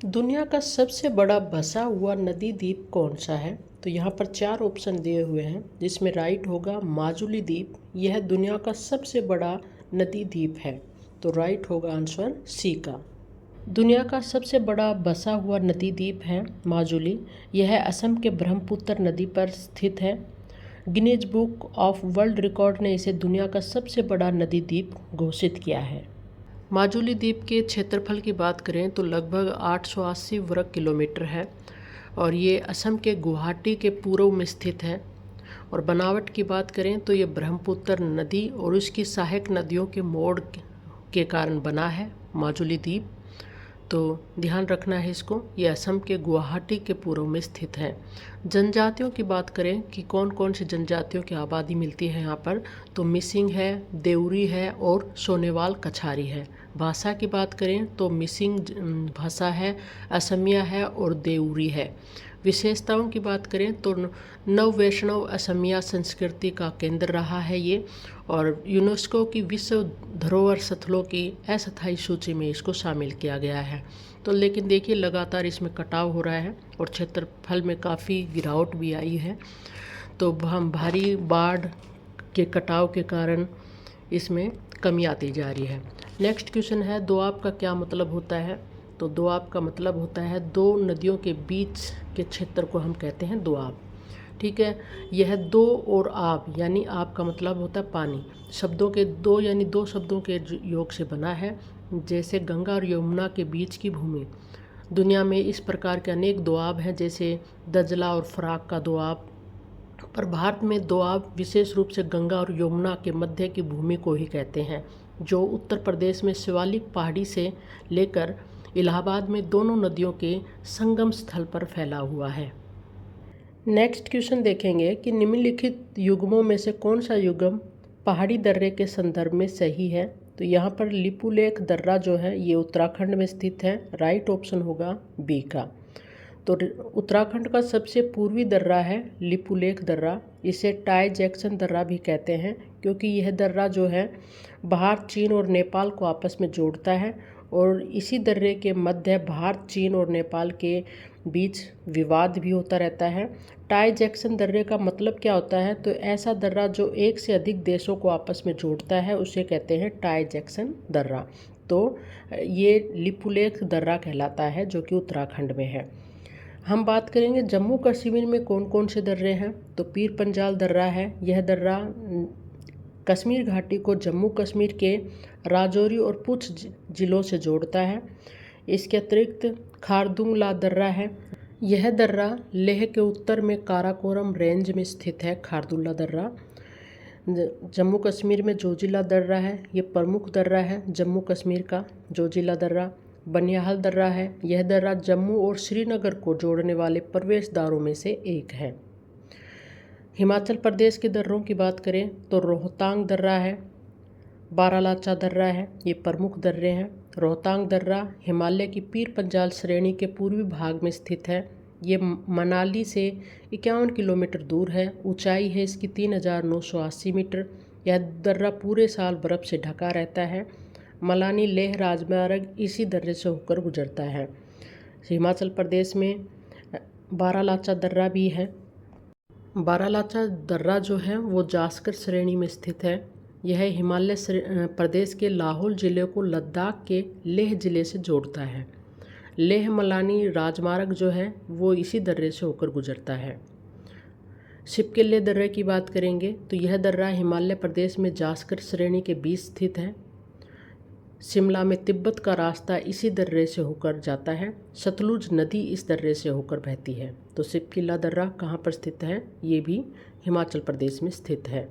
दुनिया का सबसे बड़ा बसा हुआ नदी द्वीप कौन सा है? तो यहाँ पर 4 ऑप्शन दिए हुए हैं, जिसमें राइट होगा माजुली द्वीप। यह दुनिया का सबसे बड़ा नदी द्वीप है, तो राइट होगा आंसर सी का। दुनिया का सबसे बड़ा बसा हुआ नदी द्वीप है माजुली। यह असम के ब्रह्मपुत्र नदी पर स्थित है। Guinness book of world record ने इसे दुनिया का सबसे बड़ा नदी द्वीप घोषित किया है। माजुली द्वीप के क्षेत्रफल की बात करें तो लगभग 880 वर्ग किलोमीटर है और ये असम के गुवाहाटी के पूर्व में स्थित है। और बनावट की बात करें तो ये ब्रह्मपुत्र नदी और उसकी सहायक नदियों के मोड़ के कारण बना है माजुली द्वीप। तो ध्यान रखना है इसको, ये असम के गुवाहाटी के पूर्व में स्थित है। जनजातियों की बात करें कि कौन कौन सी जनजातियों की आबादी मिलती है यहाँ पर, तो मिसिंग है, देवरी है और सोनेवाल कछारी है। भाषा की बात करें तो मिसिंग भाषा है, असमिया है और देवरी है। विशेषताओं की बात करें तो नव वैष्णव असमिया संस्कृति का केंद्र रहा है ये, और यूनेस्को की विश्व धरोहर स्थलों की अस्थायी सूची में इसको शामिल किया गया है। तो लेकिन देखिए लगातार इसमें कटाव हो रहा है और क्षेत्रफल में काफ़ी गिरावट भी आई है। तो हम भारी बाढ़ के कटाव के कारण इसमें कमी आती जा रही है। नेक्स्ट क्वेश्चन है, दोआब का क्या मतलब होता है? तो दोआब का मतलब होता है दो नदियों के बीच के क्षेत्र को हम कहते हैं दोआब। ठीक है, यह दो और आब यानी आब का मतलब होता है पानी, शब्दों के दो यानी दो शब्दों के योग से बना है। जैसे गंगा और यमुना के बीच की भूमि। दुनिया में इस प्रकार के अनेक दोआब हैं, जैसे दजला और फराक का दोआब। पर भारत में दोआब विशेष रूप से गंगा और यमुना के मध्य की भूमि को ही कहते हैं, जो उत्तर प्रदेश में शिवालिक पहाड़ी से लेकर इलाहाबाद में दोनों नदियों के संगम स्थल पर फैला हुआ है। नेक्स्ट क्वेश्चन देखेंगे कि निम्नलिखित युग्मों में से कौन सा युग्म पहाड़ी दर्रे के संदर्भ में सही है? तो यहाँ पर लिपुलेख दर्रा जो है ये उत्तराखंड में स्थित है, राइट ऑप्शन होगा बी का। तो उत्तराखंड का सबसे पूर्वी दर्रा है लिपुलेख दर्रा। इसे टाई जैक्सन दर्रा भी कहते हैं, क्योंकि यह दर्रा जो है भारत, चीन और नेपाल को आपस में जोड़ता है, और इसी दर्रे के मध्य भारत, चीन और नेपाल के बीच विवाद भी होता रहता है। टाई जैक्सन दर्रे का मतलब क्या होता है? तो ऐसा दर्रा जो एक से अधिक देशों को आपस में जोड़ता है उसे कहते हैं टाई जैक्सन दर्रा। तो ये लिपुलेख दर्रा कहलाता है, जो कि उत्तराखंड में है। हम बात करेंगे जम्मू कश्मीर में कौन कौन से दर्रे हैं। तो पीर पंजाल दर्रा है। यह दर्रा कश्मीर घाटी को जम्मू कश्मीर के राजौरी और पुंछ जिलों से जोड़ता है। इसके अतिरिक्त खारदुंगला दर्रा है। यह दर्रा लेह के उत्तर में काराकोरम रेंज में स्थित है। खारदुंगला दर्रा जम्मू कश्मीर में जोजिला दर्रा है, ये प्रमुख दर्रा है जम्मू कश्मीर का जोजिला दर्रा। बनिहाल दर्रा है। यह दर्रा जम्मू और श्रीनगर को जोड़ने वाले प्रवेश द्वारों में से एक है। हिमाचल प्रदेश के दर्रों की बात करें तो रोहतांग दर्रा है, बारालाचा दर्रा है, ये प्रमुख दर्रे हैं। रोहतांग दर्रा हिमालय की पीर पंजाल श्रेणी के पूर्वी भाग में स्थित है। ये मनाली से 51 किलोमीटर दूर है। ऊंचाई है इसकी 3980 मीटर। यह दर्रा पूरे साल बर्फ़ से ढका रहता है। मलानी लेह राजमार्ग इसी दर्रे से होकर गुजरता है। हिमाचल प्रदेश में बारालाचा दर्रा भी है। बारालाचा दर्रा जो है वो जास्कर श्रेणी में स्थित है। यह हिमालय प्रदेश के लाहौल ज़िले को लद्दाख के लेह ज़िले से जोड़ता है। लेह मलानी राजमार्ग जो है वो इसी दर्रे से होकर गुजरता है। शिपकिले दर्रे की बात करेंगे तो यह दर्रा हिमालय प्रदेश में जास्कर श्रेणी के बीच स्थित है। शिमला में तिब्बत का रास्ता इसी दर्रे से होकर जाता है। सतलुज नदी इस दर्रे से होकर बहती है। तो शिपकिला दर्रा कहाँ पर स्थित है? ये भी हिमाचल प्रदेश में स्थित है।